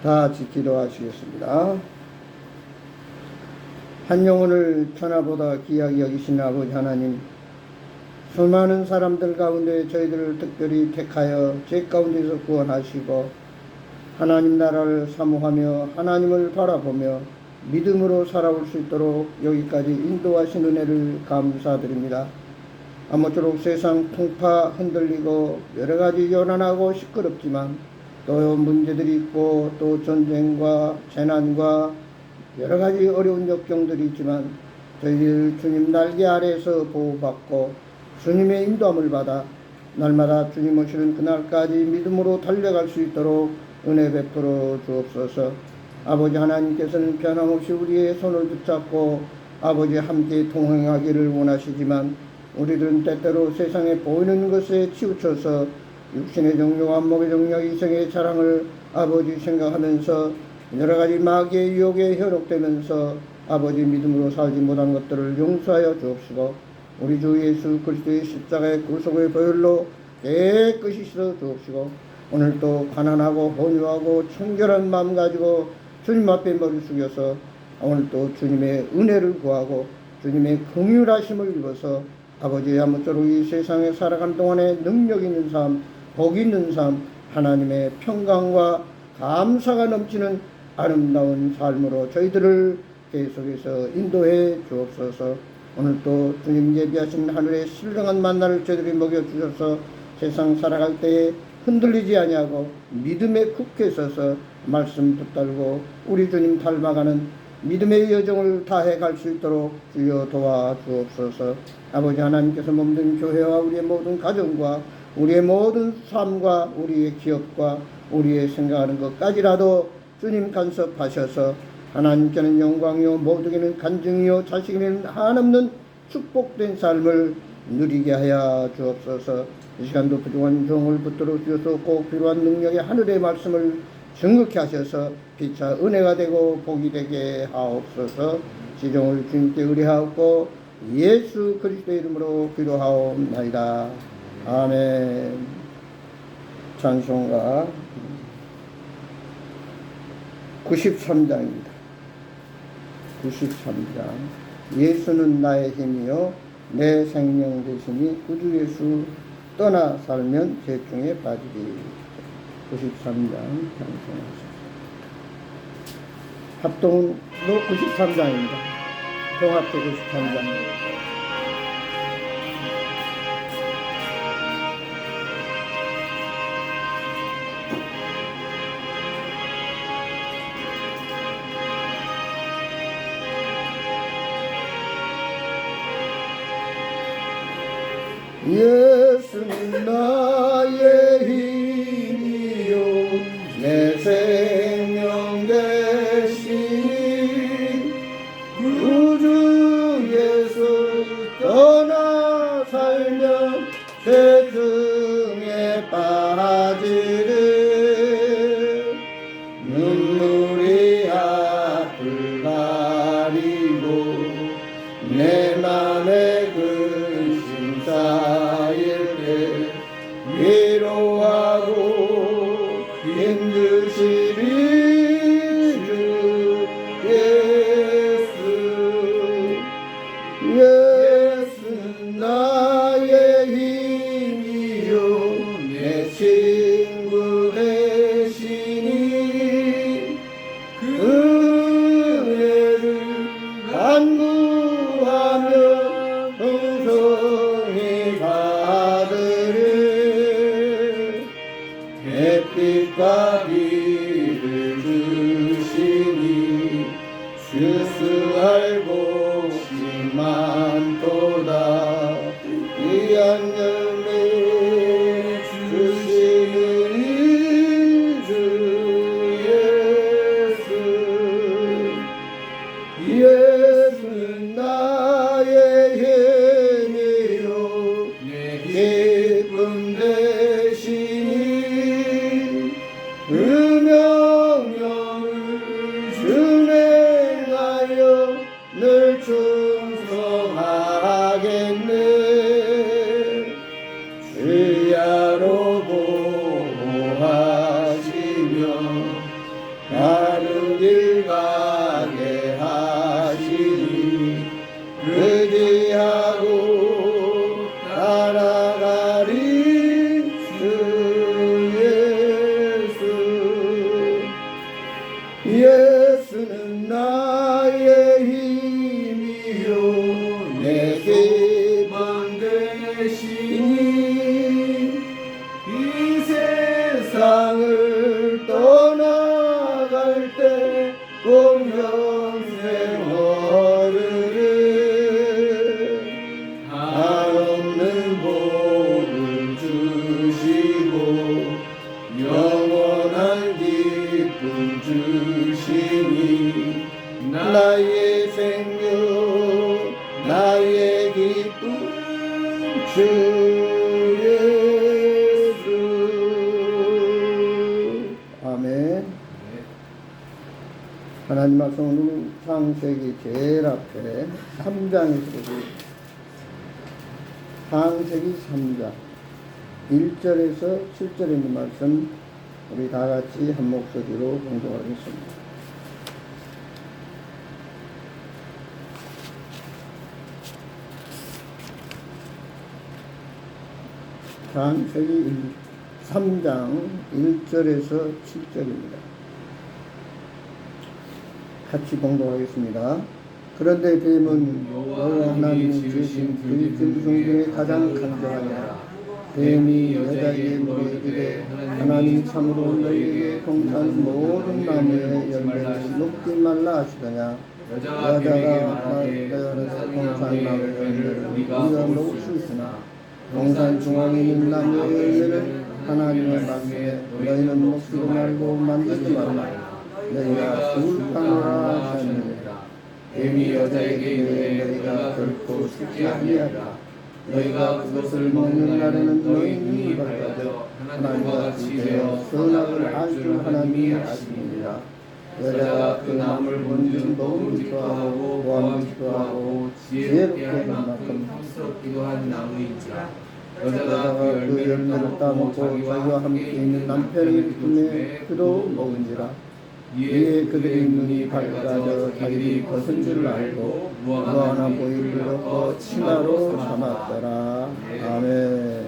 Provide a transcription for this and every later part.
다 같이 기도하시겠습니다. 한 영혼을 천하보다 귀하게 여기신 아버지 하나님, 수많은 사람들 가운데 저희들을 특별히 택하여 죄 가운데서 구원하시고 하나님 나라를 사모하며 하나님을 바라보며 믿음으로 살아올 수 있도록 여기까지 인도하신 은혜를 감사드립니다. 아무쪼록 세상 통파 흔들리고 여러가지 요란하고 시끄럽지만 또 문제들이 있고 또 전쟁과 재난과 여러가지 어려운 역경들이 있지만 저희들 주님 날개 아래에서 보호받고 주님의 인도함을 받아 날마다 주님 오시는 그날까지 믿음으로 달려갈 수 있도록 은혜 베풀어 주옵소서. 아버지 하나님께서는 변함없이 우리의 손을 붙잡고 아버지 함께 동행하기를 원하시지만 우리들은 때때로 세상에 보이는 것에 치우쳐서 육신의 정욕, 안목의 정욕, 이성의 자랑을 아버지 생각하면서 여러가지 마귀의 유혹에 현혹되면서 아버지 믿음으로 살지 못한 것들을 용서하여 주옵시고 우리 주 예수 그리스도의 십자가의 구속의 보혈로 깨끗이 씻어 주옵시고 오늘도 가난하고 온유하고 청결한 마음 가지고 주님 앞에 머리 숙여서 오늘도 주님의 은혜를 구하고 주님의 긍휼하심을 입어서 아버지 아무쪼록 이 세상에 살아가는 동안에 능력 있는 삶, 복 있는 삶, 하나님의 평강과 감사가 넘치는 아름다운 삶으로 저희들을 계속해서 인도해 주옵소서. 오늘도 주님 예비하신 하늘의 신령한 만나를 저희들이 먹여주셔서 세상 살아갈 때에 흔들리지 아니하고 믿음에 굳게 서서 말씀 붙들고 우리 주님 닮아가는 믿음의 여정을 다해 갈 수 있도록 주여 도와주옵소서. 아버지 하나님께서 몸든 교회와 우리의 모든 가정과 우리의 모든 삶과 우리의 기업과 우리의 생각하는 것까지라도 주님 간섭하셔서 하나님께는 영광이요 모두에게는 간증이요 자식에게는 한없는 축복된 삶을 누리게 하여 주옵소서. 이 시간도 부족한 종을 붙들어 주셔서 꼭 필요한 능력의 하늘의 말씀을 증거케 하셔서 피차 은혜가 되고 복이 되게 하옵소서. 지종을 주님께 의뢰하옵고 예수 그리스도의 이름으로 기도하옵나이다. 아멘. 찬송가 93장입니다. 93장. 예수는 나의 힘이요 내 생명 되시니 구주 예수 떠나 살면 죄중에 빠지리. 93장 찬송하십시오. 합동은 93장입니다. 통합도 93장. 예수는 나의 힘이요 내 생명 되시니 구주 예수 떠나 살면 죄중에 빠지리. 눈물이 앞을 가리고 내 맘에 근심 쌓일 때 위로하고 힘드시리. 예수는 나의 힘이요 내게 만 되시니 이 세상을 떠나갈 때 공평생 얻으리 한없는 복을 주시고 영원한 기쁨 주시니 나의 생명 나의 기쁨 주 예수. 아멘. 하나님 말씀 오늘 창세기 제일 앞에 3장에서 창세기 3장 1절에서 7절에 있는 말씀 우리 다 같이 한 목소리로 공독하겠습니다. 창세기 3장 1절에서 7절입니다. 같이 공독하겠습니다. 그런데 뱀은 여호와 하나님이 주신 그 짐승 중에 가장 간절하니라. 뱀이 여자에게 물으시되 하나님 참으로 너희에게 동산 모든 나무의 열매를 먹지 말라 하시더냐. 여자가 동산 나무의 열매를 우리가 먹을 수 있으나 동산 중앙에 있는 나무의 열매를 하나님의 말씀에 너희는 먹지도 말고 만지지 말라. 너희가 죽을까노라 하셨느니라. 뱀이 여자에게 이르되 너희가 결코 죽지 아니하리라. 너희가 그것을 먹는 날에는 너희 눈이 밝아져 하나님과 같이 되어 선악을 알 줄 하나님이 아시느니라. 여자가 그 나무를 본즉 먹음직도 하고 보암직도 하고 지혜롭게 한 만큼 탐스럽기도 한 나무인지라. 여자가 그 열매를 따먹고 자기와 함께 있는 남편의 품에 그도 먹은지라. 이에 그들의 눈이 밝아져 자기들이 벗은 줄 알고 무화과 보이를 덮어 치마로 삼았더라. 아멘.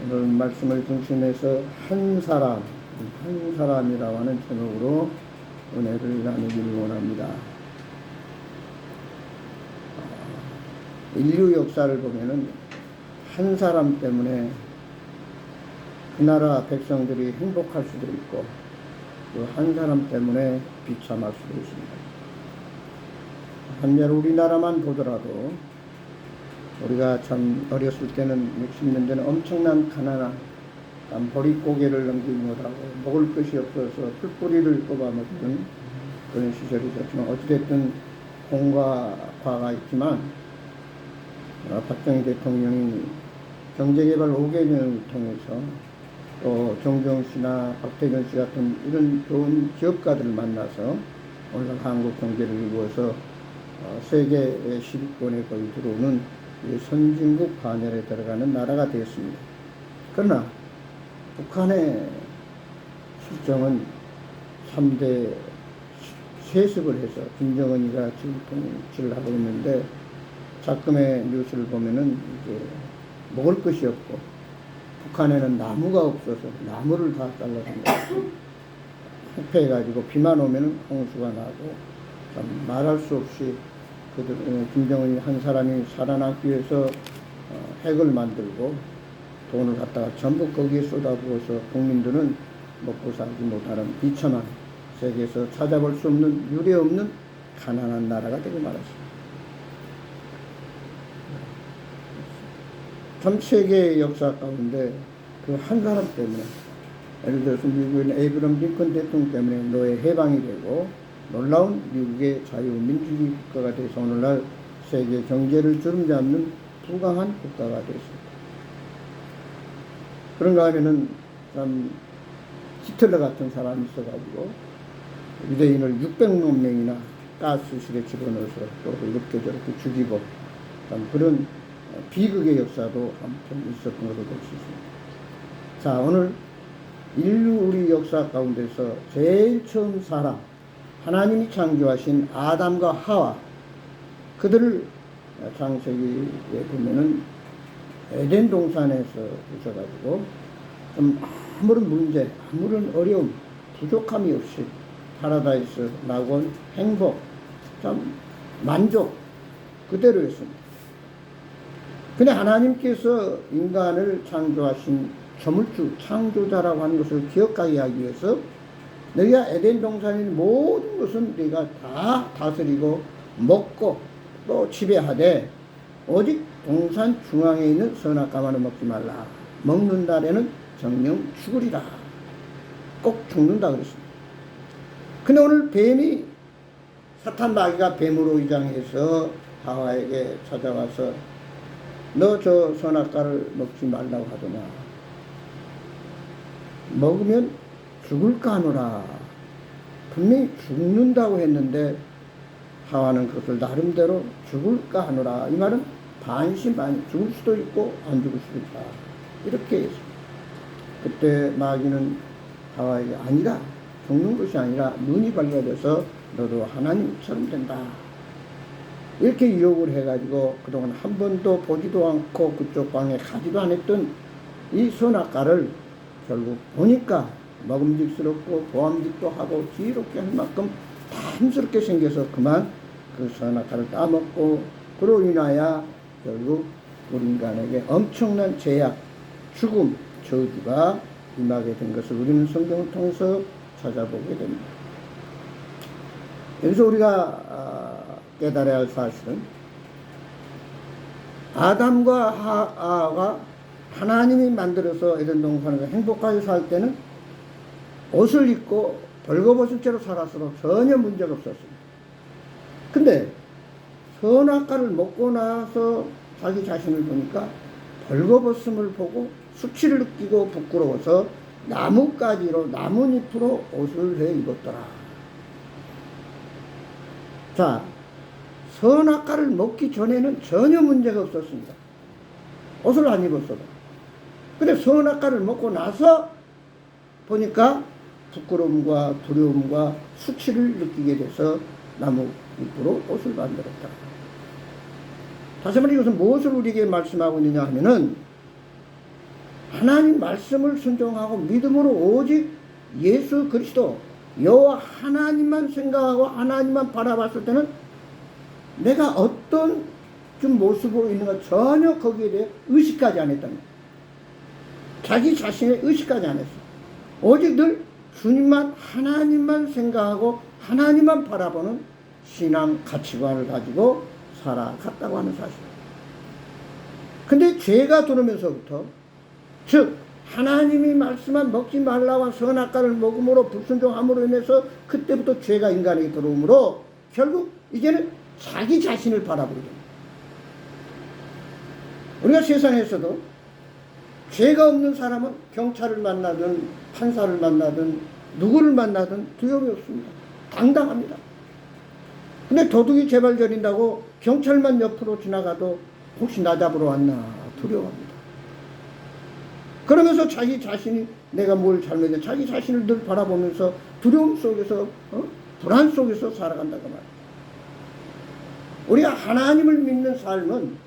오늘 말씀을 중심해서 한 사람이라고 하는 제목으로 은혜를 나누기를 원합니다. 인류 역사를 보면은 한 사람 때문에 그 나라 백성들이 행복할 수도 있고 또 한 사람 때문에 비참할 수도 있습니다. 한면 우리나라만 보더라도 우리가 참 어렸을 때는 60년 전에 엄청난 가난한 보릿고개를 넘기지 못하고 먹을 것이 없어서 풀뿌리를 뽑아 먹는 그런 시절이 있었지만 어찌됐든 공과 과가 있지만 박정희 대통령이 경제개발 5개년을 통해서 또 정경 씨나 박태근 씨 같은 이런 좋은 기업가들을 만나서 오늘 한국 경제를 이루어서 세계 10위권에 거의 들어오는 선진국 반열에 들어가는 나라가 되었습니다. 그러나 북한의 실정은 3대 세습을 해서 김정은이가 통치를 하고 있는데 가끔의 뉴스를 보면은 이제 먹을 것이 없고 북한에는 나무가 없어서 나무를 다 잘라줍니다. 폭패해가지고 비만 오면은 홍수가 나고 참 말할 수 없이 김정은이 한 사람이 살아남기 위해서 핵을 만들고 돈을 갖다가 전부 거기에 쏟아부어서 국민들은 먹고 살지 못하는 비천한 세계에서 찾아볼 수 없는 유례 없는 가난한 나라가 되고 말았습니다. 전 세계의 역사 가운데 그 한 사람 때문에 예를 들어서 미국의 에이브럼 링컨 대통령 때문에 노예 해방이 되고 놀라운 미국의 자유민주주의 국가가 돼서 오늘날 세계 경제를 주름잡는 부강한 국가가 됐습니다. 그런가 하면은 참 히틀러 같은 사람이 있어가지고 유대인을 600만 명이나 가스실에 집어넣어서 또 이렇게 저렇게 죽이고 참 그런 비극의 역사도 한편 있었던 것으로 볼 수 있습니다. 자, 오늘 인류 우리 역사 가운데서 제일 처음 사람, 하나님이 창조하신 아담과 하와, 그들을 창세기에 보면은 에덴 동산에서 두셔가지고 좀 아무런 문제, 아무런 어려움, 부족함이 없이 파라다이스 낙원 행복 참 만족 그대로였습니다. 근데 하나님께서 인간을 창조하신 조물주 창조자라고 하는 것을 기억하게 하기 위해서 너희가 에덴 동산의 모든 것은 너희가 다 다스리고 먹고 또 지배하되 오직 동산 중앙에 있는 선악과만은 먹지 말라. 먹는 날에는 정령 죽으리라. 꼭 죽는다 그랬습니다. 근데 오늘 뱀이 사탄 마귀가 뱀으로 위장해서 하와에게 찾아와서 너 저 선악과를 먹지 말라고 하더냐. 먹으면 죽을까 하노라. 분명히 죽는다고 했는데 하와는 그것을 나름대로 죽을까 하노라. 이 말은 반신반의 죽을 수도 있고 안 죽을 수도 있다. 이렇게 했습니다. 그때 마귀는 하와에게 아니다. 죽는 것이 아니라 눈이 밝아져서 너도 하나님처럼 된다. 이렇게 유혹을 해가지고 그동안 한 번도 보지도 않고 그쪽 방에 가지도 않았던 이 선악과를 결국 보니까 먹음직스럽고 보암직도 하고 지혜롭게 할 만큼 탐스럽게 생겨서 그만 그 선악과를 따먹고 그로 인하여 결국 우리 인간에게 엄청난 제약, 죽음, 저주가 임하게 된 것을 우리는 성경을 통해서 찾아보게 됩니다. 여기서 우리가 깨달아야 할 사실은 아담과 하와가 하나님이 만들어서 에덴 동산에서 행복하게 살 때는 옷을 입고 벌거벗은 채로 살았어도 전혀 문제가 없었습니다. 근데 선악과를 먹고 나서 자기 자신을 보니까 벌거벗음을 보고 수치를 느끼고 부끄러워서 나뭇가지로 나뭇잎으로 옷을 해 입었더라. 자, 선악과를 먹기 전에는 전혀 문제가 없었습니다. 옷을 안 입었어도. 근데 선악과를 먹고 나서 보니까 부끄러움과 두려움과 수치를 느끼게 돼서 나뭇잎으로 옷을 만들었다. 다시 말해 이것은 무엇을 우리에게 말씀하고 있느냐 하면은 하나님 말씀을 순종하고 믿음으로 오직 예수 그리스도 여호와 하나님만 생각하고 하나님만 바라봤을 때는 내가 어떤 좀 모습으로 있는가 전혀 거기에 대해 의식하지 않았다는 거예요. 자기 자신의 의식하지 않았어요. 오직 늘 주님만 하나님만 생각하고 하나님만 바라보는 신앙 가치관을 가지고 살아갔다고 하는 사실이에요. 근데 죄가 들어오면서부터 즉 하나님이 말씀한 먹지 말라고 선악과를 먹음으로 불순종함으로 인해서 그때부터 죄가 인간에게 들어오므로 결국 이제는 자기 자신을 바라보게 됩니다. 우리가 세상에서도 죄가 없는 사람은 경찰을 만나든 판사를 만나든 누구를 만나든 두려움이 없습니다. 당당합니다. 근데 도둑이 재발 저린다고 경찰만 옆으로 지나가도 혹시 나 잡으러 왔나 두려워합니다. 그러면서 자기 자신이 내가 뭘 잘못했냐 자기 자신을 늘 바라보면서 두려움 속에서 불안 속에서 살아간다고 말이에요. 우리가 하나님을 믿는 삶은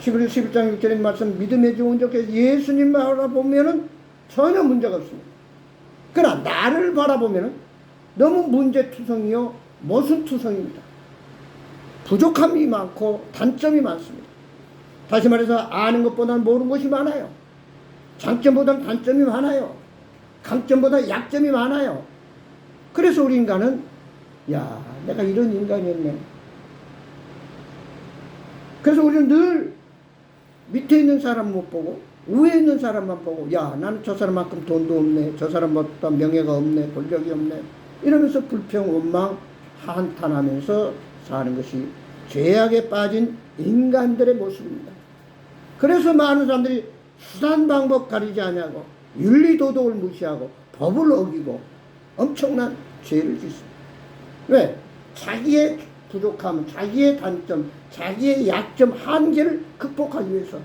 11장 6절의 말씀 믿음의 지원적에 예수님 바라보면은 전혀 문제가 없습니다. 그러나 나를 바라보면은 너무 문제투성이요 모순투성입니다. 부족함이 많고 단점이 많습니다. 다시 말해서 아는 것보다는 모르는 것이 많아요. 장점보다는 단점이 많아요. 강점보다 약점이 많아요. 그래서 우리 인간은 야 내가 이런 인간이었네. 그래서 우리는 늘 밑에 있는 사람 못 보고 위에 있는 사람만 보고 야 나는 저 사람만큼 돈도 없네. 저 사람보다 명예가 없네. 권력이 없네. 이러면서 불평 원망 한탄하면서 사는 것이 죄악에 빠진 인간들의 모습입니다. 그래서 많은 사람들이 수단 방법 가리지 않냐고 윤리 도덕을 무시하고 법을 어기고 엄청난 죄를 짓습니다. 왜? 자기의 부족함, 자기의 단점, 자기의 약점, 한계를 극복하기 위해서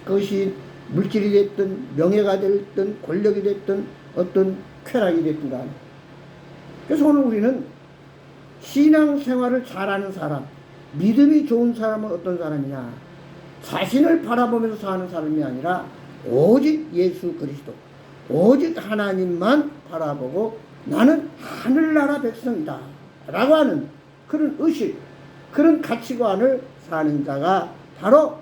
그것이 물질이 됐든 명예가 됐든 권력이 됐든 어떤 쾌락이 됐든 간에 그래서 오늘 우리는 신앙생활을 잘하는 사람, 믿음이 좋은 사람은 어떤 사람이냐 자신을 바라보면서 사는 사람이 아니라 오직 예수 그리스도 오직 하나님만 바라보고 나는 하늘나라 백성이다 라고 하는 그런 의식, 그런 가치관을 사는 자가 바로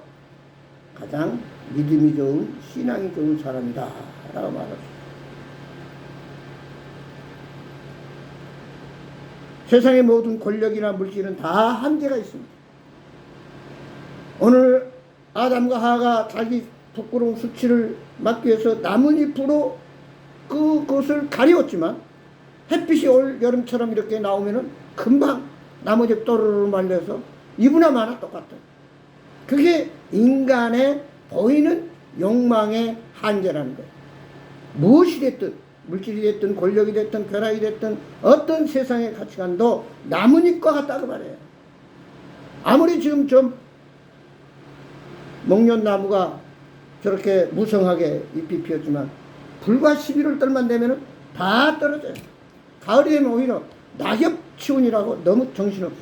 가장 믿음이 좋은, 신앙이 좋은 사람이다 라고 말합니다. 세상의 모든 권력이나 물질은 다 한계가 있습니다. 오늘 아담과 하와가 자기 부끄러운 수치를 막기 위해서 나뭇잎으로 그것을 가리웠지만 햇빛이 올 여름처럼 이렇게 나오면은 금방 나뭇잎 또르르 말려서 이브나 마나 똑같아요. 그게 인간의 보이는 욕망의 한계라는 거예요. 무엇이 됐든, 물질이 됐든 권력이 됐든 벼락이 됐든 어떤 세상의 가치관도 나뭇잎과 같다고 말해요. 아무리 지금 좀 목련나무가 저렇게 무성하게 잎이 피었지만 불과 11월 달만 되면 다 떨어져요. 가을이 되면 오히려 낙엽 치운이라고 너무 정신없어.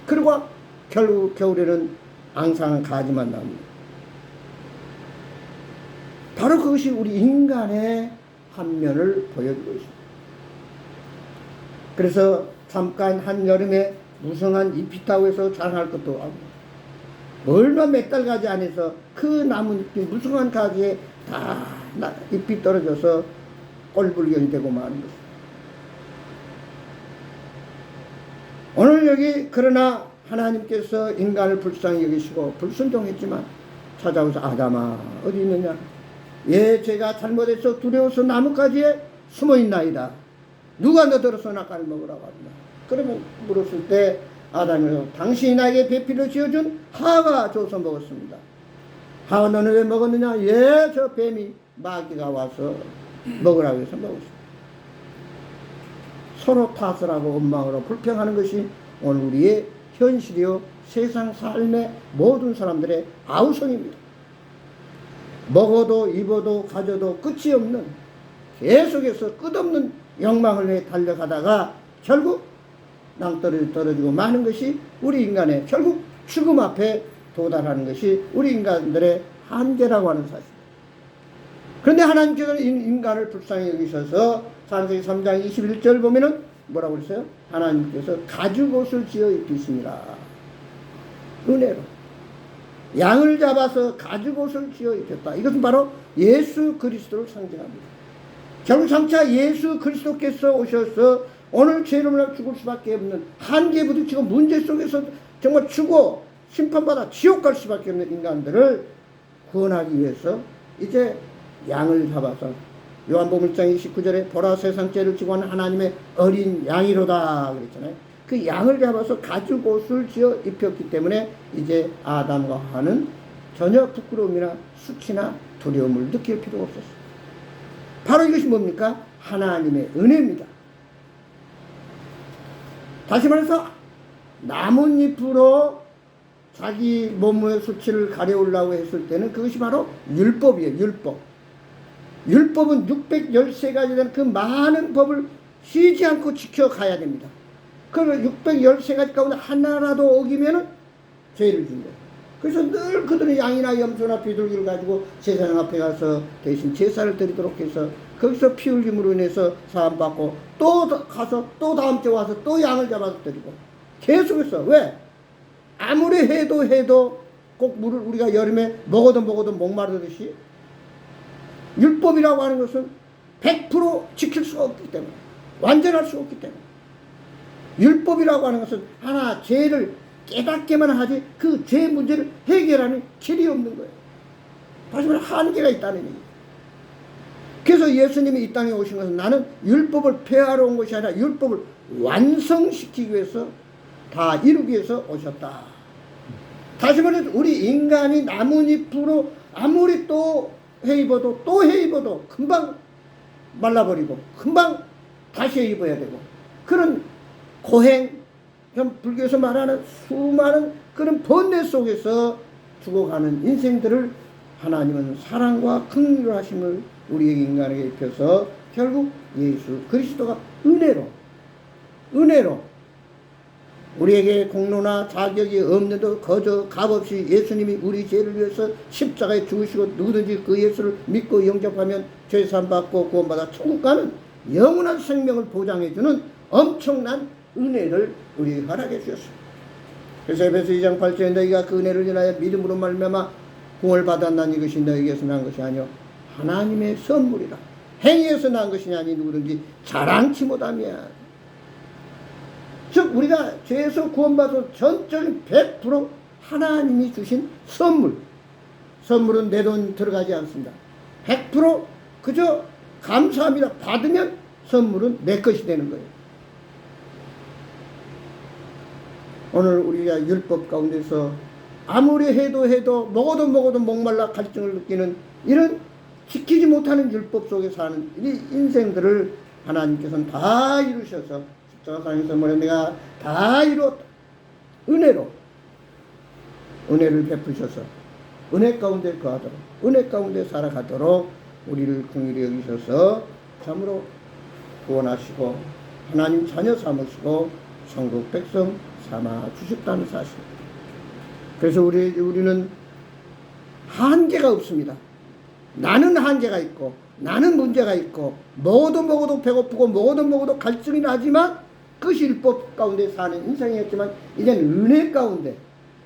그리고 결국 겨울에는 앙상한 가지만 나옵니다. 바로 그것이 우리 인간의 한 면을 보여주고 있습니다. 그래서 잠깐 한여름에 무성한 잎이 타고 해서 자랑할 것도 하고 얼마 몇 달 가지 안에서 그 나뭇잎이 무성한 가지에 다 잎이 떨어져서 꼴불견이 되고 마는 것입니다. 오늘 여기 그러나 하나님께서 인간을 불쌍히 여기시고 불순종했지만 찾아오셔서 아담아 어디 있느냐? 예, 제가 잘못해서 두려워서 나뭇가지에 숨어있나이다. 누가 너더러서 낙가를 먹으라고 하느냐? 그러면 물었을 때 아담이 당신이 나에게 배필로 지어준 하와가 줘서 먹었습니다. 하와 너는 왜 먹었느냐? 예, 저 뱀이 마귀가 와서 먹으라고 해서 먹었습니다. 서로 탓을 하고 원망으로 불평하는 것이 오늘 우리의 현실이요 세상 삶의 모든 사람들의 아우성입니다. 먹어도 입어도 가져도 끝이 없는 계속해서 끝없는 욕망을 위해 달려가다가 결국 낭떠러지 떨어지고 마는 것이 우리 인간의 결국 죽음 앞에 도달하는 것이 우리 인간들의 한계라고 하는 사실입니다. 그런데 하나님께서는 인간을 불쌍히 여기셔서 창세기 3장 21절 보면은 뭐라고 그랬어요? 하나님께서 가죽옷을 지어 입히시니라. 은혜로 양을 잡아서 가죽옷을 지어 입혔다. 이것은 바로 예수 그리스도를 상징합니다. 결국 장차 예수 그리스도께서 오셔서 오늘 죄로 말하 죽을 수밖에 없는 한계에 부딪히고 문제 속에서 정말 죽어 심판받아 지옥 갈 수밖에 없는 인간들을 구원하기 위해서 이제 양을 잡아서 요한복음 1장 29절에 보라 세상 죄를 지고 하는 하나님의 어린 양이로다 그랬잖아요. 그 양을 잡아서 가죽옷을 지어 입혔기 때문에 이제 아담과 하와는 전혀 부끄러움이나 수치나 두려움을 느낄 필요가 없었어요. 바로 이것이 뭡니까? 하나님의 은혜입니다. 다시 말해서 나뭇잎으로 자기 몸의 수치를 가려우려고 했을 때는 그것이 바로 율법이에요. 율법. 율법은 613가지 되는 그 많은 법을 쉬지 않고 지켜가야 됩니다. 그러면 613가지 가운데 하나라도 어기면은 죄를 진 거예요. 그래서 늘 그들은 양이나 염소나 비둘기를 가지고 제사장 앞에 가서 대신 제사를 드리도록 해서 거기서 피 흘림으로 인해서 사함받고 또 가서 또 다음 주에 와서 또 양을 잡아서 드리고 계속해서 왜? 아무리 해도 꼭 물을 우리가 여름에 먹어도 목마르듯이 율법이라고 하는 것은 100% 지킬 수가 없기 때문에 완전할 수가 없기 때문에 율법이라고 하는 것은 하나 죄를 깨닫게만 하지 그 죄 문제를 해결하는 길이 없는 거예요. 다시 말해 한계가 있다는 얘기예요. 그래서 예수님이 이 땅에 오신 것은 나는 율법을 폐하러 온 것이 아니라 율법을 완성시키기 위해서 다 이루기 위해서 오셨다. 다시 말해서 우리 인간이 나뭇잎으로 아무리 또 해입어도 금방 말라버리고 금방 다시 입어야 되고 그런 고행, 불교에서 말하는 수많은 그런 번뇌 속에서 죽어가는 인생들을 하나님은 사랑과 긍휼을 하심을 우리 인간에게 입혀서 결국 예수 그리스도가 은혜로 우리에게 공로나 자격이 없는데도 거저 값없이 예수님이 우리 죄를 위해서 십자가에 죽으시고 누구든지 그 예수를 믿고 영접하면 죄사함 받고 구원받아 천국 가는 영원한 생명을 보장해주는 엄청난 은혜를 우리에게 허락해 주셨습니다. 그래서 에베소 2장 8절에 너희가 그 은혜를 인하여 믿음으로 말미암아 구원을 받았나니 이것이 너희에게서 난 것이 아니요 하나님의 선물이라. 행위에서 난 것이 아니 누구든지 자랑치 못하며. 즉 우리가 죄에서 구원받아 전적인 100% 하나님이 주신 선물은 내 돈 들어가지 않습니다. 100% 그저 감사합니다. 받으면 선물은 내 것이 되는 거예요. 오늘 우리가 율법 가운데서 아무리 해도 먹어도 목말라 갈증을 느끼는 이런 지키지 못하는 율법 속에 사는 이 인생들을 하나님께서는 다 이루셔서 십자가상에서 내가 다 이루었다. 은혜를 베푸셔서 은혜 가운데 거하도록 은혜 가운데 살아가도록 우리를 긍휼히 여기셔서 참으로 구원하시고 하나님 자녀 삼으시고 천국 백성 삼아 주셨다는 사실. 그래서 우리는 한계가 없습니다. 나는 한계가 있고 나는 문제가 있고 먹어도 배고프고 먹어도 갈증이 나지만 그것이 율법 가운데 사는 인생이었지만 이제는 은혜 가운데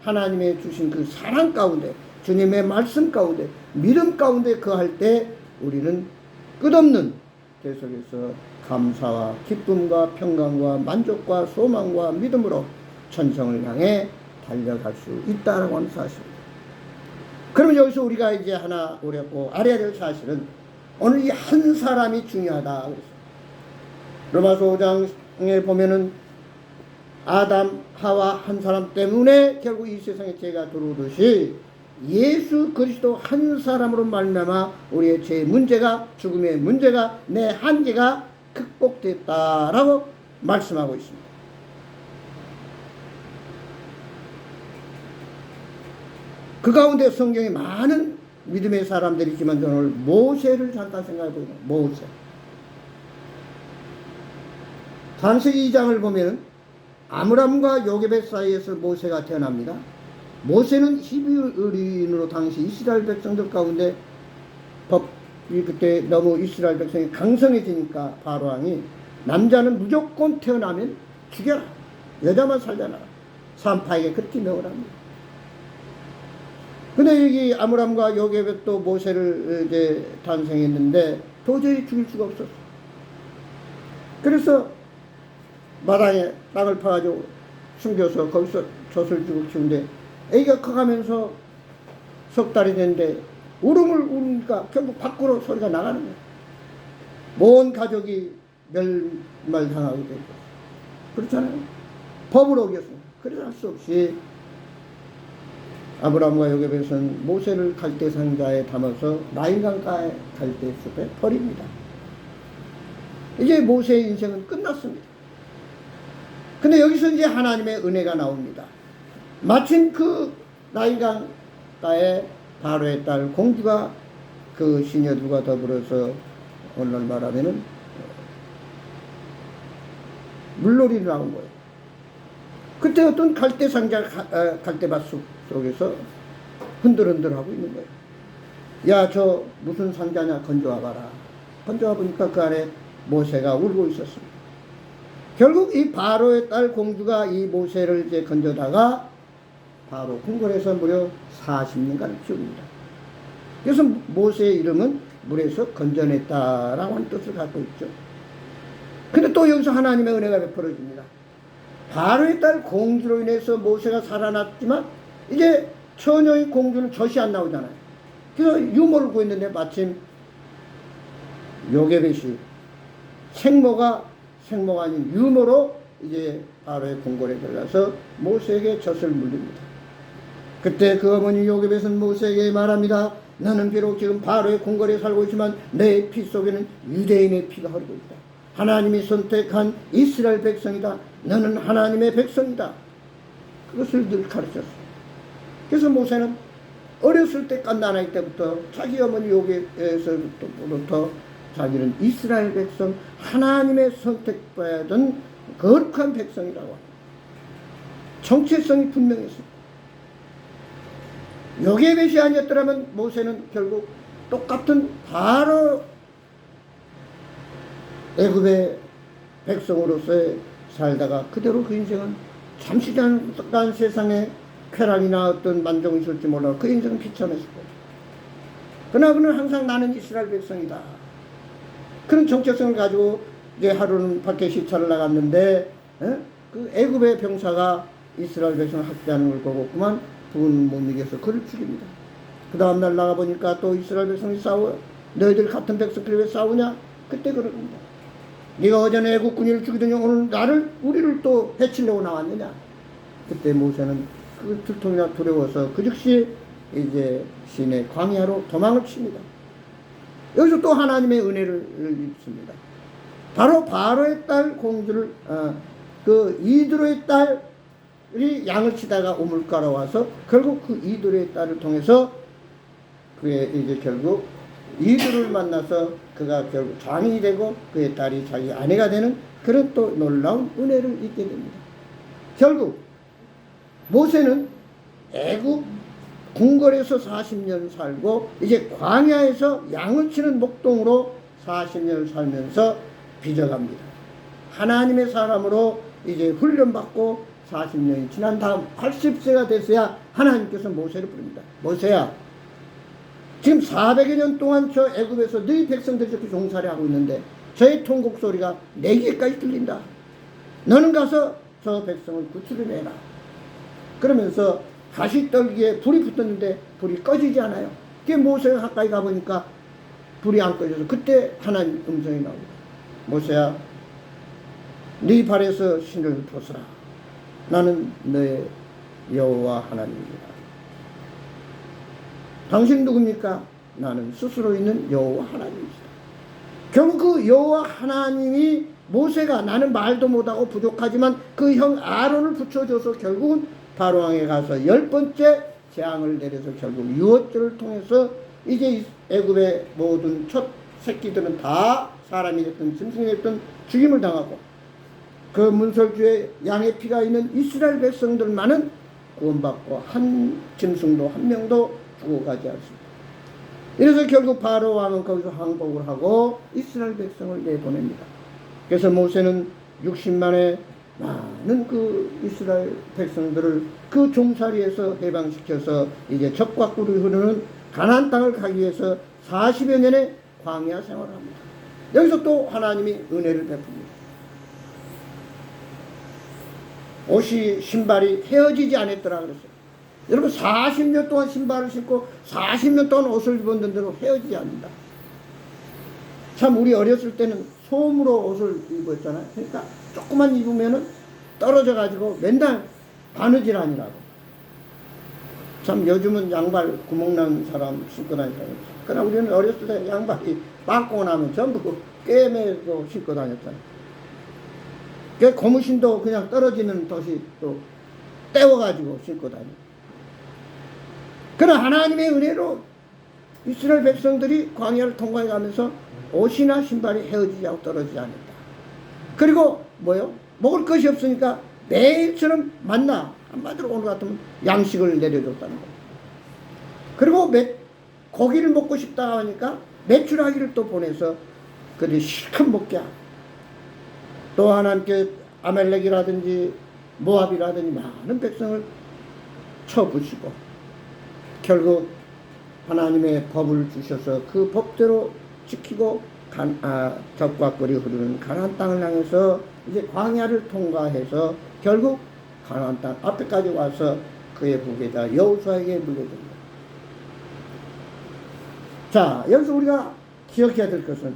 하나님의 주신 그 사랑 가운데 주님의 말씀 가운데 믿음 가운데 거할 때 우리는 끝없는 계속해서 감사와 기쁨과 평강과 만족과 소망과 믿음으로 천성을 향해 달려갈 수 있다라고 하는 사실입니다. 그러면 여기서 우리가 이제 하나 어렵고 알아야 될 사실은 오늘 이 한 사람이 중요하다. 로마서 5장에 보면은 아담, 하와 한 사람 때문에 결국 이 세상에 죄가 들어오듯이 예수 그리스도 한 사람으로 말미암아 우리의 죄의 문제가 죽음의 문제가 내 한계가 극복됐다라고 말씀하고 있습니다. 그 가운데 성경에 많은 믿음의 사람들이 있지만 저는 오늘 모세를 잠깐 생각해 보겠습니다. 모세. 창세기 2장을 보면 아므람과 요게벳 사이에서 모세가 태어납니다. 모세는 히브리인으로 당시 이스라엘 백성들 가운데 법이 그때 너무 이스라엘 백성이 강성해지니까 바로왕이 남자는 무조건 태어나면 죽여라. 여자만 살려놔라. 산파에게 그렇게 명을 합니다. 근데 여기 아므람과 요게벳도 모세를 이제 탄생했는데 도저히 죽일 수가 없었어. 그래서 마당에 땅을 파가지고 숨겨서 거기서 젖을 주고 키우는데 애기가 커가면서 석 달이 됐는데 울음을 우니까 결국 밖으로 소리가 나가는 거야. 온 가족이 멸말당하게 되고 그렇잖아요. 법을 어겼습니다. 그래서 할 수 없이 아브라함과 요게벳은 모세를 갈대 상자에 담아서 나인강가의 갈대 숲에 버립니다. 이제 모세의 인생은 끝났습니다. 근데 여기서 이제 하나님의 은혜가 나옵니다. 마침 그 나인강가에 바로의 딸 공주가 그 시녀들과 더불어서 오늘 말하면은 물놀이를 나온 거예요. 그때 어떤 갈대 상자, 갈대밭 숲 속에서 흔들흔들하고 있는 거예요. 야, 저 무슨 상자냐 건져와봐라. 건져와 보니까 그 안에 모세가 울고 있었습니다. 결국 이 바로의 딸 공주가 이 모세를 이제 건져다가 바로 궁궐에서 무려 40년간 키웁니다. 그래서 모세의 이름은 물에서 건져냈다라고 하는 뜻을 갖고 있죠. 근데 또 여기서 하나님의 은혜가 베풀어집니다. 바로의 딸 공주로 인해서 모세가 살아났지만 이제 처녀인 공주는 젖이 안 나오잖아요. 그래서 유모를 구했는데 마침 요게벳이 생모가 아닌 유모로 이제 바로의 궁궐에 들어가서 모세에게 젖을 물립니다. 그때 그 어머니 요게벳은 모세에게 말합니다. 나는 비록 지금 바로의 궁궐에 살고 있지만 내 피 속에는 유대인의 피가 흐르고 있다. 하나님이 선택한 이스라엘 백성이다. 너는 하나님의 백성이다. 그것을 늘 가르쳤어요. 그래서 모세는 어렸을 때 갓난아이 때부터 자기 어머니 요게에서부터 자기는 이스라엘 백성 하나님의 선택받은 거룩한 백성이라고 합니다. 정체성이 분명했습니다. 요게벳이 아니었더라면 모세는 결국 똑같은 바로 애굽의 백성으로서의 살다가 그대로 그 인생은 잠시 잠깐 세상에 쾌락이나 어떤 만족이 있을지 몰라도 그 인생은 비참했을 거예요. 그러나 그는 항상 나는 이스라엘 백성이다. 그런 정체성을 가지고 이제 하루는 밖에 시찰을 나갔는데 그 애굽의 병사가 이스라엘 백성을 학대하는 걸 보고 그만 부은 못 이겨서 그를 죽입니다. 그 다음날 나가보니까 또 이스라엘 백성이 싸워요. 너희들 같은 백성끼리 왜 싸우냐? 그때 그럽니다. 네가 어제는 애국군인을 죽이더니 오늘 우리를 또 해치려고 나왔느냐? 그때 모세는 그 들통이나 두려워서 그 즉시 이제 시내 광야로 도망을 칩니다. 여기서 또 하나님의 은혜를 입습니다. 바로 바로의 딸 공주를 그 이드로의 딸이 양을 치다가 우물가로 와서 결국 그 이드로의 딸을 통해서 그의 이제 결국 이드로를 만나서 그가 결국 장인이 되고 그의 딸이 자기 아내가 되는 그런 또 놀라운 은혜를 잊게 됩니다. 결국 모세는 애굽 궁궐에서 40년 살고 이제 광야에서 양을 치는 목동으로 40년을 살면서 빚어갑니다. 하나님의 사람으로 이제 훈련받고 40년이 지난 다음 80세가 됐어야 하나님께서 모세를 부릅니다. 모세야, 지금 400여 년 동안 저 애굽에서 너희 백성들이 저렇게 종살이 하고 있는데 저의 통곡 소리가 내 귀에까지 들린다. 너는 가서 저 백성을 구출해내라. 그러면서 가시 떨기에 불이 붙었는데 불이 꺼지지 않아요. 그게 모세가 가까이 가보니까 불이 안 꺼져서 그때 하나님 음성이 나옵니다. 모세야, 네 발에서 신을 벗어라. 나는 너의 여호와 하나님이다. 당신 누굽니까? 나는 스스로 있는 여호와 하나님이다. 결국 그 여호와 하나님이 모세가 나는 말도 못하고 부족하지만 그 형 아론을 붙여줘서 결국은 바로왕에 가서 10번째 재앙을 내려서 결국 유월절을 통해서 이제 애굽의 모든 첫 새끼들은 다 사람이 됐든 짐승이 됐든 죽임을 당하고 그 문설주에 양의 피가 있는 이스라엘 백성들만은 구원받고 한 짐승도 한 명도 죽어가지 않습니다. 이래서 결국 바로왕은 거기서 항복을 하고 이스라엘 백성을 내보냅니다. 그래서 모세는 60만의 많은 그 이스라엘 백성들을 그 종살이에서 해방시켜서 이제 적과 꿀이 흐르는 가나안 땅을 가기 위해서 40여 년의 광야 생활을 합니다. 여기서 또 하나님이 은혜를 베풉니다. 옷이 신발이 헤어지지 않았더라 그랬어요. 여러분 40년 동안 신발을 신고 40년 동안 옷을 입었는데도 헤어지지 않는다. 참 우리 어렸을 때는 솜으로 옷을 입었잖아요. 그러니까 조금만 입으면은 떨어져 가지고 맨날 바느질 아니라고. 참 요즘은 양발 구멍난 사람 신고 다니잖아요. 그러나 우리는 어렸을 때 양발이 빵꾸 나면 전부 꿰매고 신고 다녔잖아요. 그 고무신도 그냥 떨어지는 덫이 또 떼워가지고 신고 다니고. 그러나 하나님의 은혜로 이스라엘 백성들이 광야를 통과해 가면서 옷이나 신발이 헤어지지 않고 떨어지지 않는다. 그리고 뭐요? 먹을 것이 없으니까 매일처럼 만나, 한마디로 오늘 같으면 양식을 내려줬다는 거예요. 그리고 고기를 먹고 싶다 하니까 메추라기를 또 보내서 그들이 실컷 먹게 하고, 또 하나님께 아멜렉이라든지 모압이라든지 많은 백성을 쳐부시고 결국 하나님의 법을 주셔서 그 법대로 지키고 적과 꿀이 흐르는 가나안 땅을 향해서 이제 광야를 통과해서 결국 가나안 땅 앞에까지 와서 그의 부계자 여호수아에게 물려줍니다. 자, 여기서 우리가 기억해야 될 것은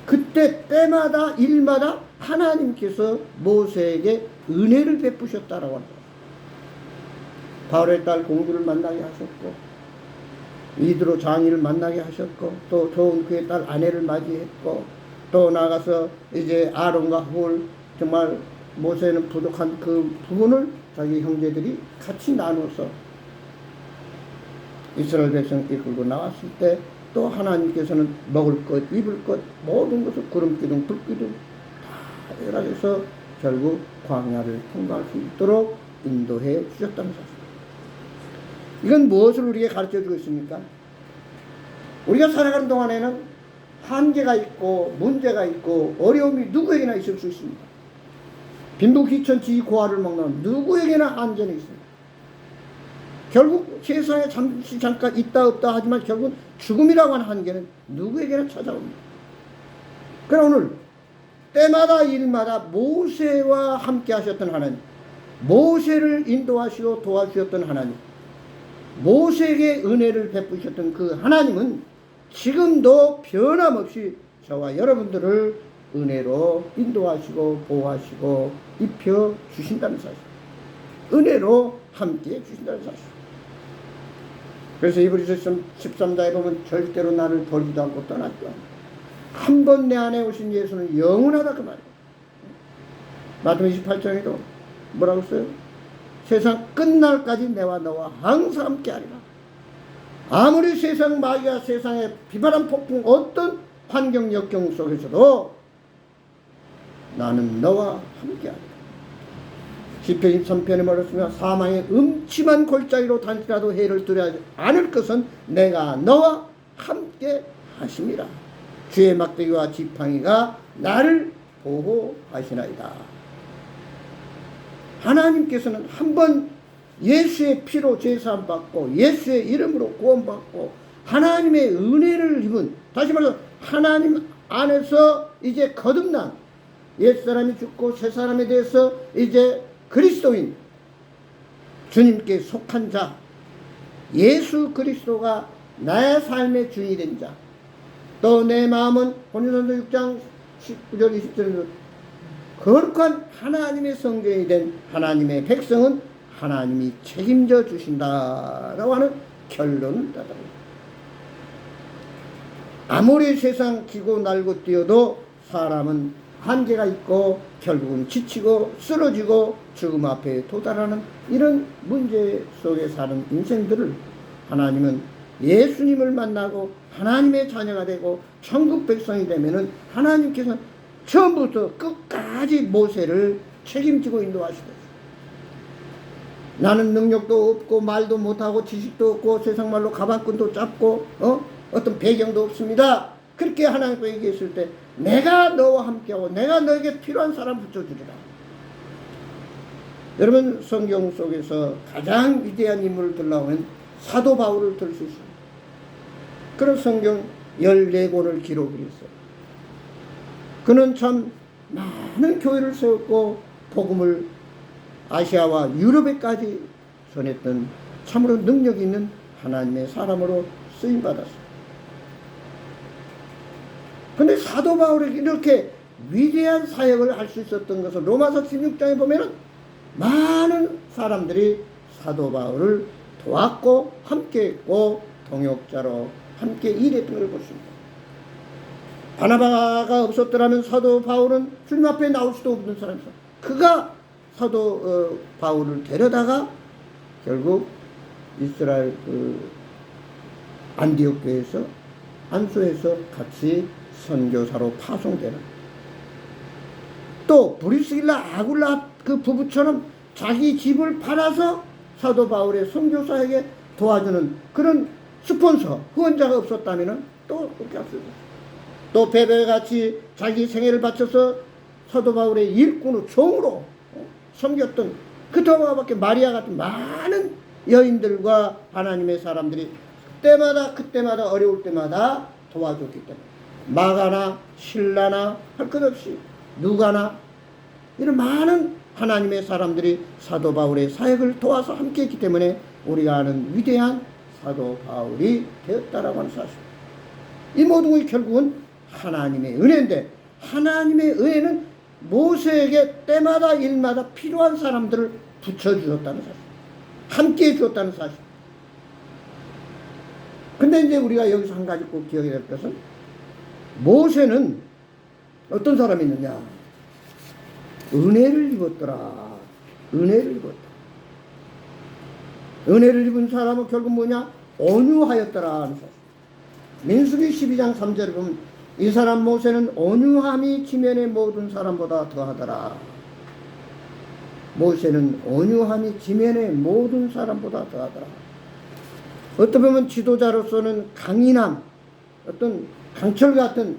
그때 때마다 일마다 하나님께서 모세에게 은혜를 베푸셨다라고 합니다. 바울의 딸 공주를 만나게 하셨고 이드로 장인을 만나게 하셨고 또 좋은 그의 딸 아내를 맞이했고 또 나가서 이제 아론과 홀 정말 모세는 부족한 그 부분을 자기 형제들이 같이 나눠서 이스라엘 백성 이끌고 나왔을 때 또 하나님께서는 먹을 것, 입을 것 모든 것을 구름기둥, 불기둥 다 해결해서 결국 광야를 통과할 수 있도록 인도해 주셨다는 사실. 이건 무엇을 우리에게 가르쳐 주고 있습니까? 우리가 살아가는 동안에는 한계가 있고 문제가 있고 어려움이 누구에게나 있을 수 있습니다. 빈부귀천지 고아를 먹는 누구에게나 한계는 있습니다. 결국 세상에 잠깐 있다 없다 하지만 결국 죽음이라고 하는 한계는 누구에게나 찾아옵니다. 그러나 오늘 때마다 일마다 모세와 함께 하셨던 하나님, 모세를 인도하시고 도와주셨던 하나님, 모세에게 은혜를 베푸셨던 그 하나님은 지금도 변함없이 저와 여러분들을 은혜로 인도하시고 보호하시고 입혀주신다는 사실, 은혜로 함께 해주신다는 사실. 그래서 이브리서 13장에 보면 절대로 나를 버리지도 않고 떠났죠. 한 번 내 안에 오신 예수는 영원하다 그 말이에요. 마태복음 28장에도 뭐라고 써요? 세상 끝날까지 내와 너와 항상 함께하리라. 아무리 세상 마귀가 세상의 비바람 폭풍 어떤 환경 역경 속에서도 나는 너와 함께하리라. 시편 23편에 말했으며 사망의 음침한 골짜기로 다닐지라도 해를 두려워하지 않을 것은 내가 너와 함께 하심이라. 주의 막대기와 지팡이가 나를 보호하시나이다. 하나님께서는 한번 예수의 피로 제사함 받고 예수의 이름으로 구원받고 하나님의 은혜를 입은, 다시 말해서 하나님 안에서 이제 거듭난 옛사람이 죽고 새사람에 대해서 이제 그리스도인 주님께 속한 자, 예수 그리스도가 나의 삶의 주인이 된 자, 또 내 마음은 고린도전서 6장 19절 20절에 거룩한 하나님의 성전이 된 하나님의 백성은 하나님이 책임져 주신다라고 하는 결론을 따릅니다. 아무리 세상 기고 날고 뛰어도 사람은 한계가 있고 결국은 지치고 쓰러지고 죽음 앞에 도달하는 이런 문제 속에 사는 인생들을 하나님은 예수님을 만나고 하나님의 자녀가 되고 천국 백성이 되면은 하나님께서 처음부터 끝까지 모세를 책임지고 인도하시다. 나는 능력도 없고 말도 못하고 지식도 없고 세상 말로 가방끈도 짧고 어떤 배경도 없습니다. 그렇게 하나님과 얘기했을 때 내가 너와 함께하고 내가 너에게 필요한 사람 붙여주리라. 여러분, 성경 속에서 가장 위대한 인물을 들라오면 사도 바울을 들 수 있습니다. 그런 성경 14권을 기록을 했어요. 그는 참 많은 교회를 세웠고 복음을 아시아와 유럽에까지 전했던 참으로 능력 있는 하나님의 사람으로 쓰임받았어요. 근데 사도 바울에게 이렇게 위대한 사역을 할 수 있었던 것을 로마서 16장에 보면은 많은 사람들이 사도 바울을 도왔고 함께했고 동역자로 함께 일했던 걸 볼 수 있습니다. 바나바가 없었더라면 사도 바울은 주님 앞에 나올 수도 없는 사람이었어요. 그가 사도 바울을 데려다가 결국 이스라엘 안디옥 교회에서 안수해서 같이 선교사로 파송되는, 또 브리스길라 아굴라 그 부부처럼 자기 집을 팔아서 사도 바울의 선교사에게 도와주는 그런 스폰서, 후원자가 없었다면 또 그렇게 할 수 있어요. 또 베베같이 자기 생애를 바쳐서 사도 바울의 일꾼으로 종으로 섬겼던 그토와 밖에 마리아 같은 많은 여인들과 하나님의 사람들이 그때마다 어려울 때마다 도와줬기 때문에 마가나 신라나 할 것 없이 누가나 이런 많은 하나님의 사람들이 사도 바울의 사역을 도와서 함께했기 때문에 우리가 아는 위대한 사도 바울이 되었다라고 하는 사실. 이 모든 것이 결국은 하나님의 은혜인데, 하나님의 은혜는 모세에게 때마다 일마다 필요한 사람들을 붙여주셨다는 사실, 함께해 주었다는 사실. 근데 이제 우리가 여기서 한 가지 꼭 기억해야 될 것은, 모세는 어떤 사람이 있느냐? 은혜를 입었더라. 은혜를 입었다. 은혜를 입은 사람은 결국 뭐냐? 온유하였더라 하는 사실. 민수기 12장 3절에 보면 이 사람 모세는 온유함이 지면의 모든 사람보다 더하더라. 모세는 온유함이 지면의 모든 사람보다 더하더라. 어떻게 보면 지도자로서는 강인함, 어떤 강철 같은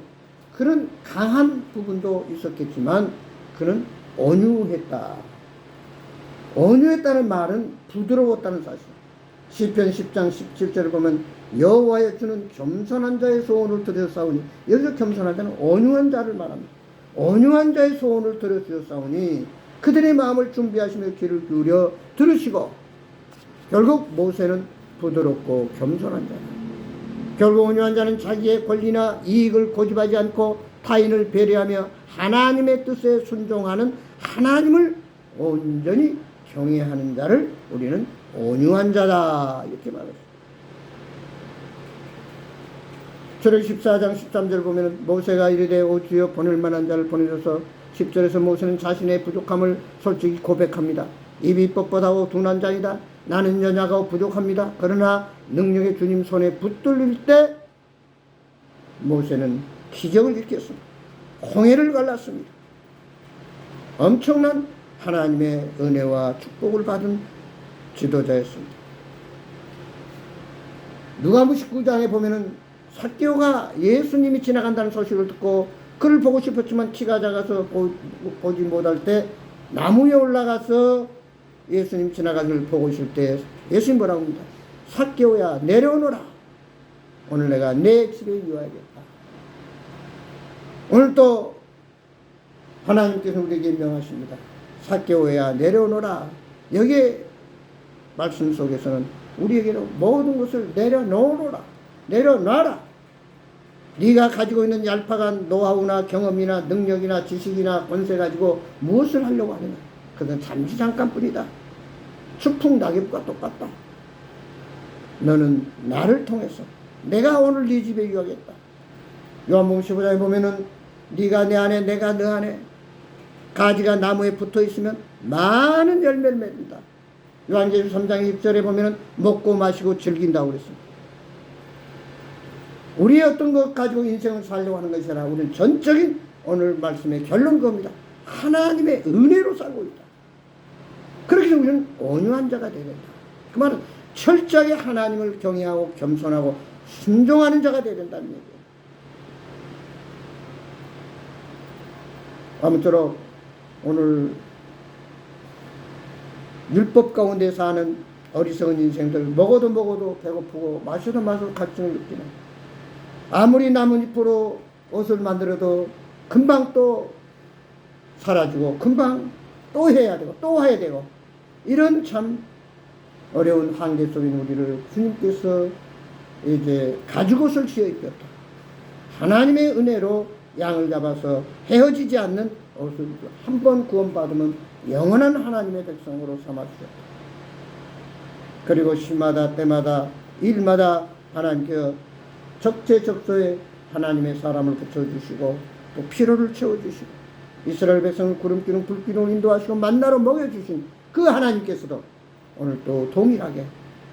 그런 강한 부분도 있었겠지만 그는 온유했다. 온유했다는 말은 부드러웠다는 사실. 시편 10장 17절을 보면 여호와의 주는 겸손한 자의 소원을 들으셨사오니, 여기서 겸손한 자는 온유한 자를 말합니다. 온유한 자의 소원을 들으셨사오니 그들의 마음을 준비하시며 귀를 기울여 들으시고, 결국 모세는 부드럽고 겸손한 자다. 결국 온유한 자는 자기의 권리나 이익을 고집하지 않고 타인을 배려하며 하나님의 뜻에 순종하는, 하나님을 온전히 경외하는 자를 우리는 온유한 자다, 이렇게 말했습니다. 출애굽 14장 13절 보면 모세가 이르되 오 주여 보낼 만한 자를 보내셔서, 10절에서 모세는 자신의 부족함을 솔직히 고백합니다. 입이 뻣뻣하고 둔한 자이다. 나는 연약하고 부족합니다. 그러나 능력의 주님 손에 붙들릴 때 모세는 기적을 일으켰습니다. 홍해를 갈랐습니다. 엄청난 하나님의 은혜와 축복을 받은 지도자였습니다. 누가복음 19장에 보면은 삭개오가 예수님이 지나간다는 소식을 듣고 그를 보고 싶었지만 키가 작아서 보지 못할 때 나무에 올라가서 예수님 지나가기를 보고 있을 때 예수님 뭐라고 합니다. 삭개오야 내려오너라. 오늘 내가 내 집에 유하겠다. 오늘 또 하나님께서 우리에게 명하십니다. 삭개오야 내려오너라. 여기에 말씀 속에서는 우리에게는 모든 것을 내려놓으라. 내려놔라. 네가 가지고 있는 얄팍한 노하우나 경험이나 능력이나 지식이나 권세 가지고 무엇을 하려고 하느냐. 그건 잠시 잠깐뿐이다. 추풍 낙엽과 똑같다. 너는 나를 통해서 내가 오늘 네 집에 유하겠다. 요한복음 15장에 보면은 네가 내 안에 내가 너 안에, 가지가 나무에 붙어 있으면 많은 열매를 맺는다. 요한계시록 3장 6절에 보면은 먹고 마시고 즐긴다고 그랬습니다. 우리의 어떤 것 가지고 인생을 살려고 하는 것이 아니라 우리는 전적인 오늘 말씀의 결론 겁니다. 하나님의 은혜로 살고 있다. 그렇게 해서 우리는 온유한 자가 되야 된다. 그 말은 철저하게 하나님을 경외하고 겸손하고 순종하는 자가 되야 된다는 얘기예요. 아무쪼록 오늘 율법 가운데 사는 어리석은 인생들, 먹어도 배고프고 마셔도 갈증을 느끼는, 아무리 나뭇잎으로 옷을 만들어도 금방 또 사라지고 금방 또 해야 되고 또 해야 되고, 이런 참 어려운 한계 속에 있는 우리를 주님께서 이제 가죽옷을 씌워 입혔다. 하나님의 은혜로 양을 잡아서 헤어지지 않는 옷을 한 번 구원받으면 영원한 하나님의 백성으로 삼아주셨다. 그리고 시마다 때마다 일마다 하나님께서 적재적소에 하나님의 사람을 붙여주시고 또 피로를 채워주시고 이스라엘 백성을 구름기둥 불기둥 인도하시고 만나로 먹여주신 그 하나님께서도 오늘 또 동일하게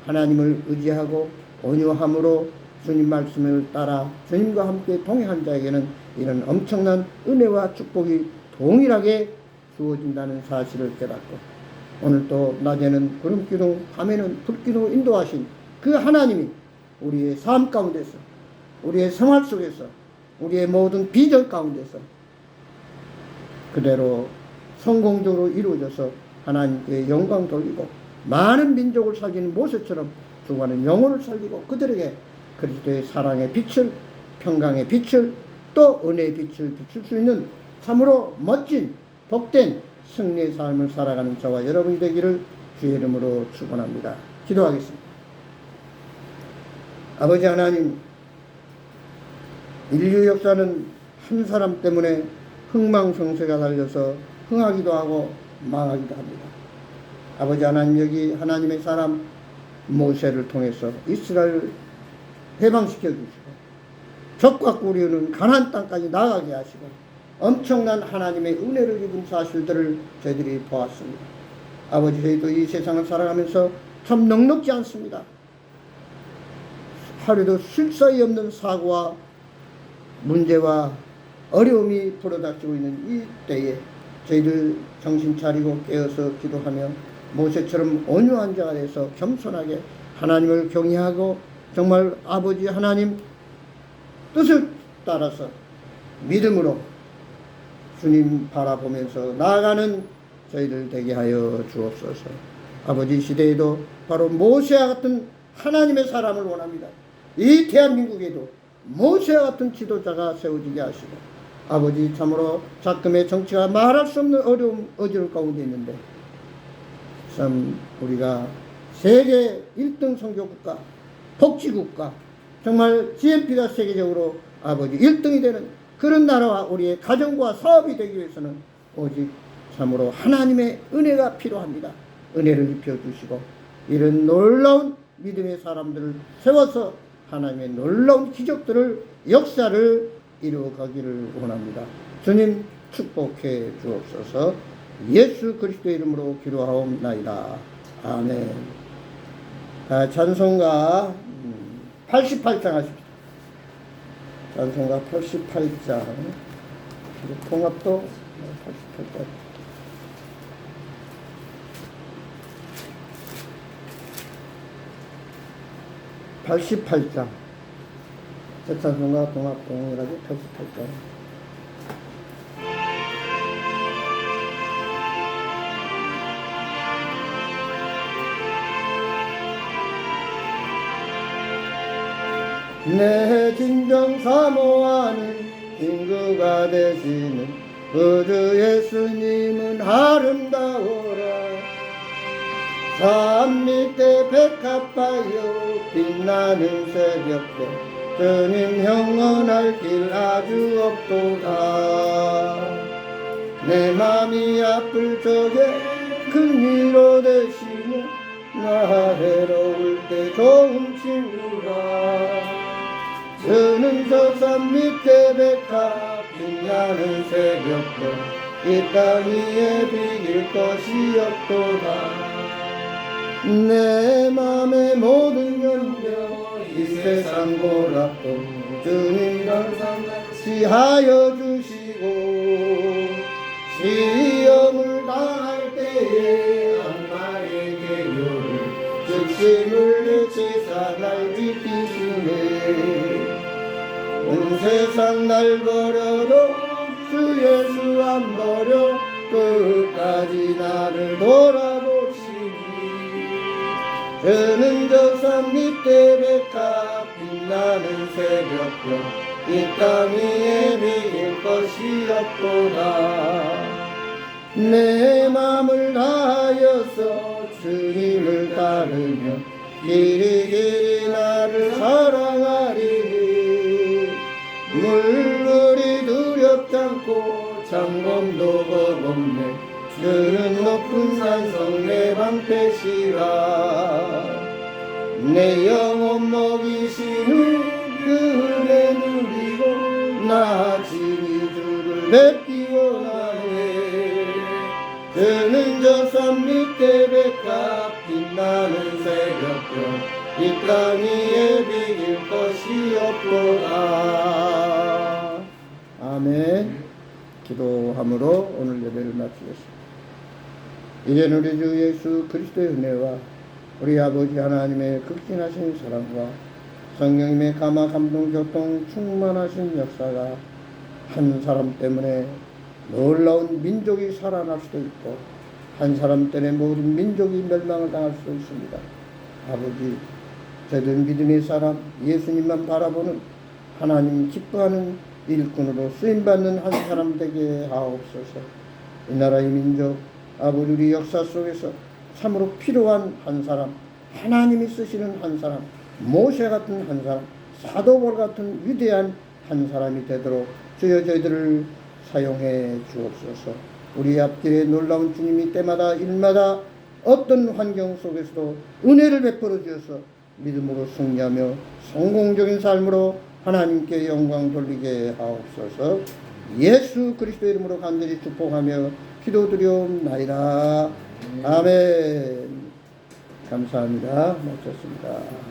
하나님을 의지하고 온유함으로 주님 말씀을 따라 주님과 함께 동행한 자에게는 이런 엄청난 은혜와 축복이 동일하게 주어진다는 사실을 깨닫고, 오늘 또 낮에는 구름기둥 밤에는 불기둥을 인도하신 그 하나님이 우리의 삶 가운데서, 우리의 생활 속에서, 우리의 모든 비전 가운데서 그대로 성공적으로 이루어져서 하나님께 영광 돌리고 많은 민족을 살리는 모세처럼 수많은 영혼을 살리고 그들에게 그리스도의 사랑의 빛을, 평강의 빛을, 또 은혜의 빛을 비출 수 있는 참으로 멋진 복된 승리의 삶을 살아가는 저와 여러분이 되기를 주의 이름으로 축원합니다. 기도하겠습니다. 아버지 하나님, 인류 역사는 한 사람 때문에 흥망성쇠가 달려서 흥하기도 하고 망하기도 합니다. 아버지 하나님, 여기 하나님의 사람 모세를 통해서 이스라엘을 해방시켜 주시고 적과 꾸리는 가나안 땅까지 나가게 하시고 엄청난 하나님의 은혜를 입은 사실들을 저희들이 보았습니다. 아버지, 저희도 이 세상을 살아가면서 참 넉넉지 않습니다. 하루도 쉴 사이 없는 사고와 문제와 어려움이 불어닥치고 있는 이 때에 저희들 정신 차리고 깨어서 기도하며 모세처럼 온유한 자가 돼서 겸손하게 하나님을 경외하고 정말 아버지 하나님 뜻을 따라서 믿음으로 주님 바라보면서 나아가는 저희들 되게 하여 주옵소서. 아버지 시대에도 바로 모세와 같은 하나님의 사람을 원합니다. 이 대한민국에도 모세와 같은 지도자가 세워지게 하시고 아버지 참으로 작금의 정치가 말할 수 없는 어려움 어지러움 가운데 있는데 참 우리가 세계 1등 선교국가 복지국가 정말 GNP가 세계적으로 아버지 1등이 되는 그런 나라와 우리의 가정과 사업이 되기 위해서는 오직 참으로 하나님의 은혜가 필요합니다. 은혜를 입혀주시고 이런 놀라운 믿음의 사람들을 세워서 하나님의 놀라운 기적들을 역사를 이루어가기를 원합니다. 주님 축복해 주옵소서. 예수 그리스도의 이름으로 기도하옵나이다. 아멘. 찬송가 88장 하십시오. 찬송가 88장 통합도 88장 88장 찬송가 통합동이라고 88장 내 진정 사모하는 친구가 되시는 우주 예수님은 아름다워라. 산 밑에 백합하여 빛나는 새벽에 주님 영원할 길 아주 없도다. 내 맘이 아플 적에 큰 위로 되시며 나 외로울 때 좋은 친구라. 저는 저 산 밑에 백합 빛나는 새벽별 이 땅 위에 비길 것이 없도다. 내 맘의 모든 염려 이 세상 고락도 주님 감사같이 하여 주시고 시험을 당할 때에 악마의 계교를 즉시 물리치사 날 지키시네. 온 세상 날 버려도 주 예수 안 버려 끝까지 나를 돌아보시니. 저는 저 산 밑에 백합 빛나는 새벽별 이 땅 위에 비길 것이 없도다. 내 맘을 다하여서 주님을 따르며 길이 나를 사랑하리니. 물물이 두렵지 않고 장검도 겁없네. 주는 높은 산성 내 방패시라. 내 영혼 먹이시는 그 은혜 누리고 나 진이 주를 뵙기 원하네. 저는 저 산 밑에 백합 빛나는 새벽별 이 땅 위에 비길 것이 없도다. 아멘. 기도함으로 오늘 예배를 마치겠습니다. 이제는 우리 주 예수 그리스도의 은혜와 우리 아버지 하나님의 극진하신 사랑과 성령님의 감화 감동 교통 충만하신 역사가 한 사람 때문에 놀라운 민족이 살아날 수도 있고 한 사람 때문에 모든 민족이 멸망을 당할 수도 있습니다. 아버지, 저희들 믿음의 사람 예수님만 바라보는 하나님 기뻐하는 일꾼으로 쓰임받는 한 사람 되게 하옵소서. 이 나라의 민족 아버지 우리 역사 속에서 참으로 필요한 한 사람, 하나님이 쓰시는 한 사람, 모세 같은 한 사람, 사도볼 같은 위대한 한 사람이 되도록 주여 저희들을 사용해 주옵소서. 우리 앞길에 놀라운 주님이 때마다 일마다 어떤 환경 속에서도 은혜를 베풀어 주셔서 믿음으로 승리하며 성공적인 삶으로 하나님께 영광 돌리게 하옵소서. 예수 그리스도의 이름으로 간절히 축복하며 기도드리옵나이다. 아멘. 감사합니다. 마쳤습니다.